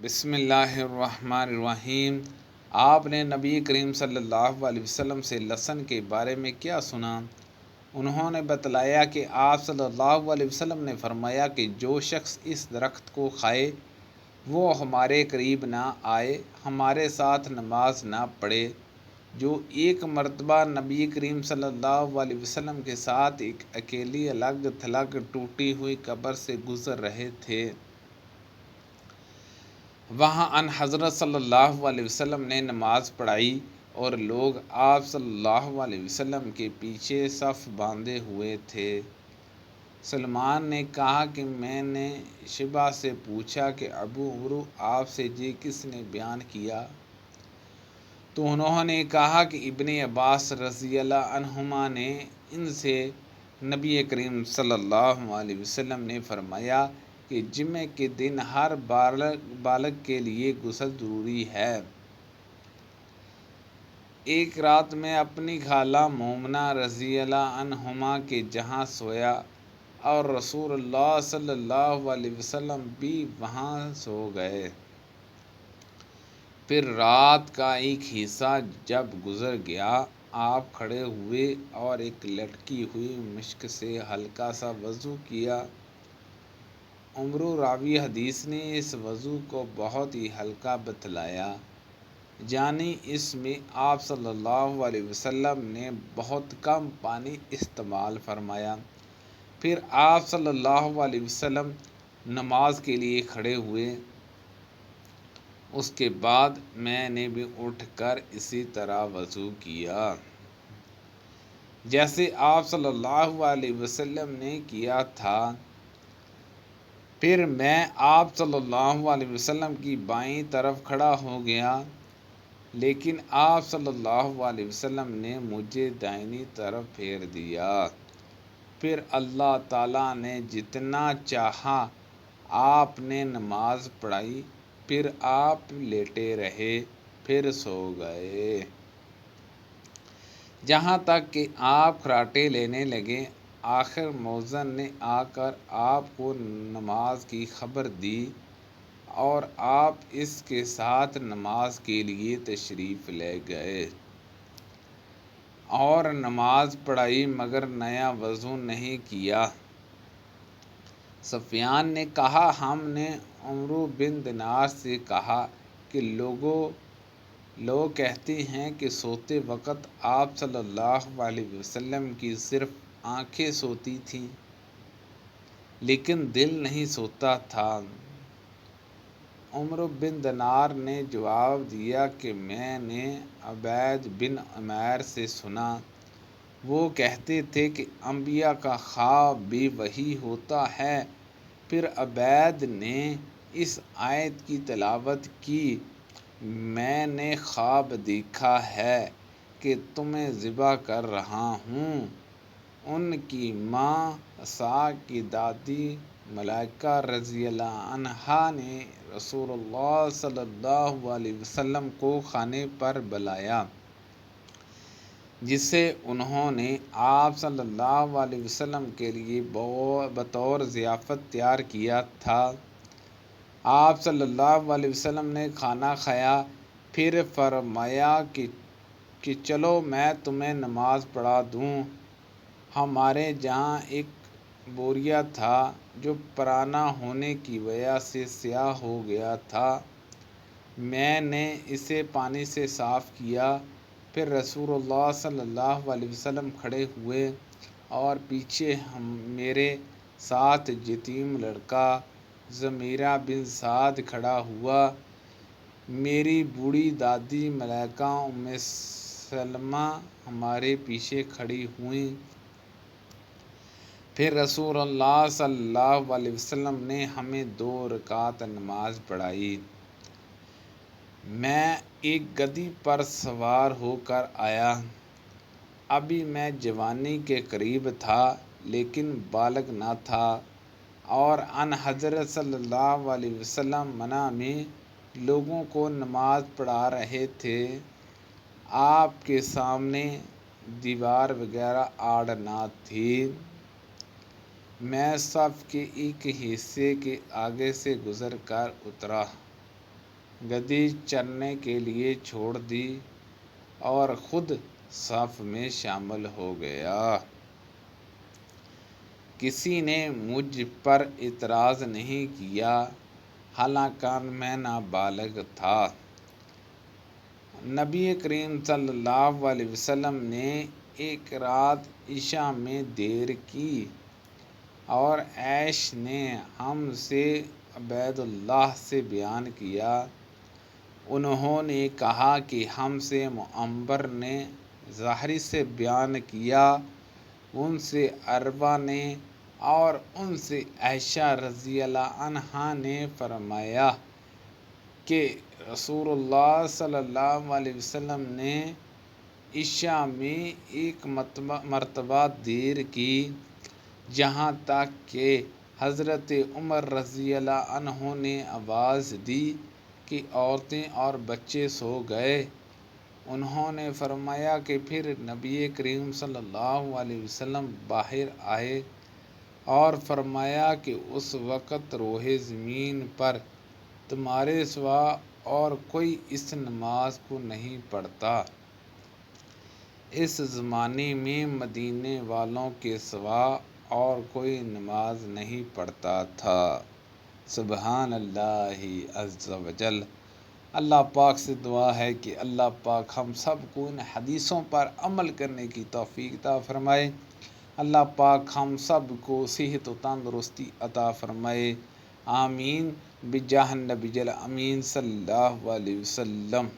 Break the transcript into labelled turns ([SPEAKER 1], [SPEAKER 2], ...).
[SPEAKER 1] بسم اللہ الرحمن الرحیم۔ آپ نے نبی کریم صلی اللہ علیہ وسلم سے لہسن کے بارے میں کیا سنا؟ انہوں نے بتلایا کہ آپ صلی اللہ علیہ وسلم نے فرمایا کہ جو شخص اس درخت کو کھائے وہ ہمارے قریب نہ آئے، ہمارے ساتھ نماز نہ پڑھے۔ جو ایک مرتبہ نبی کریم صلی اللہ علیہ وسلم کے ساتھ ایک اکیلی الگ تھلگ ٹوٹی ہوئی قبر سے گزر رہے تھے، وہاں ان حضرت صلی اللہ علیہ وسلم نے نماز پڑھائی اور لوگ آپ صلی اللہ علیہ وسلم کے پیچھے صف باندھے ہوئے تھے۔ سلمان نے کہا کہ میں نے شبہ سے پوچھا کہ ابو عمرو آپ سے یہ کس نے بیان کیا؟ تو انہوں نے کہا کہ ابن عباس رضی اللہ عنہما نے ان سے نبی کریم صلی اللہ علیہ وسلم نے فرمایا کہ جمعے کے دن ہر بالغ کے لیے غسل ضروری ہے۔ ایک رات میں اپنی خالہ مومنہ رضی اللہ عنہما کے جہاں سویا اور رسول اللہ صلی اللہ علیہ وسلم بھی وہاں سو گئے۔ پھر رات کا ایک حصہ جب گزر گیا، آپ کھڑے ہوئے اور ایک لٹکی ہوئی مشک سے ہلکا سا وضو کیا۔ عمرو راوی حدیث نے اس وضو کو بہت ہی ہلکا بتلایا، یعنی اس میں آپ صلی اللہ علیہ وسلم نے بہت کم پانی استعمال فرمایا۔ پھر آپ صلی اللہ علیہ وسلم نماز کے لیے کھڑے ہوئے۔ اس کے بعد میں نے بھی اٹھ کر اسی طرح وضو کیا جیسے آپ صلی اللہ علیہ وسلم نے کیا تھا۔ پھر میں آپ صلی اللہ علیہ وسلم کی بائیں طرف کھڑا ہو گیا، لیکن آپ صلی اللہ علیہ وسلم نے مجھے دائنی طرف پھیر دیا۔ پھر اللہ تعالیٰ نے جتنا چاہا آپ نے نماز پڑھائی، پھر آپ لیٹے رہے، پھر سو گئے، جہاں تک کہ آپ کھراٹے لینے لگے۔ آخر مؤذن نے آ کر آپ کو نماز کی خبر دی اور آپ اس کے ساتھ نماز کے لیے تشریف لے گئے اور نماز پڑھائی مگر نیا وضو نہیں کیا۔ سفیان نے کہا، ہم نے عمرو بن دینار سے کہا کہ لوگ کہتے ہیں کہ سوتے وقت آپ صلی اللہ علیہ وسلم کی صرف آنکھیں سوتی تھیں لیکن دل نہیں سوتا تھا۔ عمرو بن دینار نے جواب دیا کہ میں نے عبید بن عمیر سے سنا، وہ کہتے تھے کہ انبیاء کا خواب بھی وحی ہوتا ہے۔ پھر عبید نے اس آیت کی تلاوت کی، میں نے خواب دیکھا ہے کہ تمہیں ذبح کر رہا ہوں۔ ان کی ماں اسحاق کی دادی ملائکہ رضی اللہ عنہا نے رسول اللہ صلی اللہ علیہ وسلم کو کھانے پر بلایا، جسے انہوں نے آپ صلی اللہ علیہ وسلم کے لیے بطور ضیافت تیار کیا تھا۔ آپ صلی اللہ علیہ وسلم نے کھانا کھایا، پھر فرمایا کہ چلو میں تمہیں نماز پڑھا دوں۔ ہمارے جہاں ایک بوریا تھا جو پرانا ہونے کی وجہ سے سیاہ ہو گیا تھا، میں نے اسے پانی سے صاف کیا۔ پھر رسول اللہ صلی اللہ علیہ وسلم کھڑے ہوئے اور پیچھے میرے ساتھ یتیم لڑکا ضمیرہ بن سعد کھڑا ہوا۔ میری بوڑھی دادی ملکہ ام سلمہ ہمارے پیچھے کھڑی ہوئیں۔ پھر رسول اللہ صلی اللہ علیہ وسلم نے ہمیں 2 رکعت نماز پڑھائی۔ میں ایک گدھی پر سوار ہو کر آیا۔ ابھی میں جوانی کے قریب تھا لیکن بالغ نہ تھا، اور ان حضرت صلی اللہ علیہ وسلم منام میں لوگوں کو نماز پڑھا رہے تھے۔ آپ کے سامنے دیوار وغیرہ آڑ نہ تھی۔ میں صف کے ایک حصے کے آگے سے گزر کر اترا۔ گدی چرنے کے لیے چھوڑ دی اور خود صف میں شامل ہو گیا۔ کسی نے مجھ پر اعتراض نہیں کیا، حالانکہ میں نابالغ تھا۔ نبی کریم صلی اللہ علیہ وسلم نے ایک رات عشاء میں دیر کی اور عائش نے ہم سے عبید اللہ سے بیان کیا۔ انہوں نے کہا کہ ہم سے معمر نے زہری سے بیان کیا، ان سے عروہ نے اور ان سے عائشہ رضی اللہ عنہا نے فرمایا کہ رسول اللہ صلی اللہ علیہ وسلم نے عشاء میں ایک مرتبہ دیر کی، جہاں تک کہ حضرت عمر رضی اللہ عنہ نے آواز دی کہ عورتیں اور بچے سو گئے۔ انہوں نے فرمایا کہ پھر نبی کریم صلی اللہ علیہ وسلم باہر آئے اور فرمایا کہ اس وقت روح زمین پر تمہارے سوا اور کوئی اس نماز کو نہیں پڑھتا۔ اس زمانے میں مدینے والوں کے سوا اور کوئی نماز نہیں پڑھتا تھا۔ سبحان اللہ عز و جل۔ اللہ پاک سے دعا ہے کہ اللہ پاک ہم سب کو ان حدیثوں پر عمل کرنے کی توفیق عطا فرمائے۔ اللہ پاک ہم سب کو صحت و تندرستی عطا فرمائے، آمین، بجاہ النبی الامین صلی اللہ علیہ وسلم۔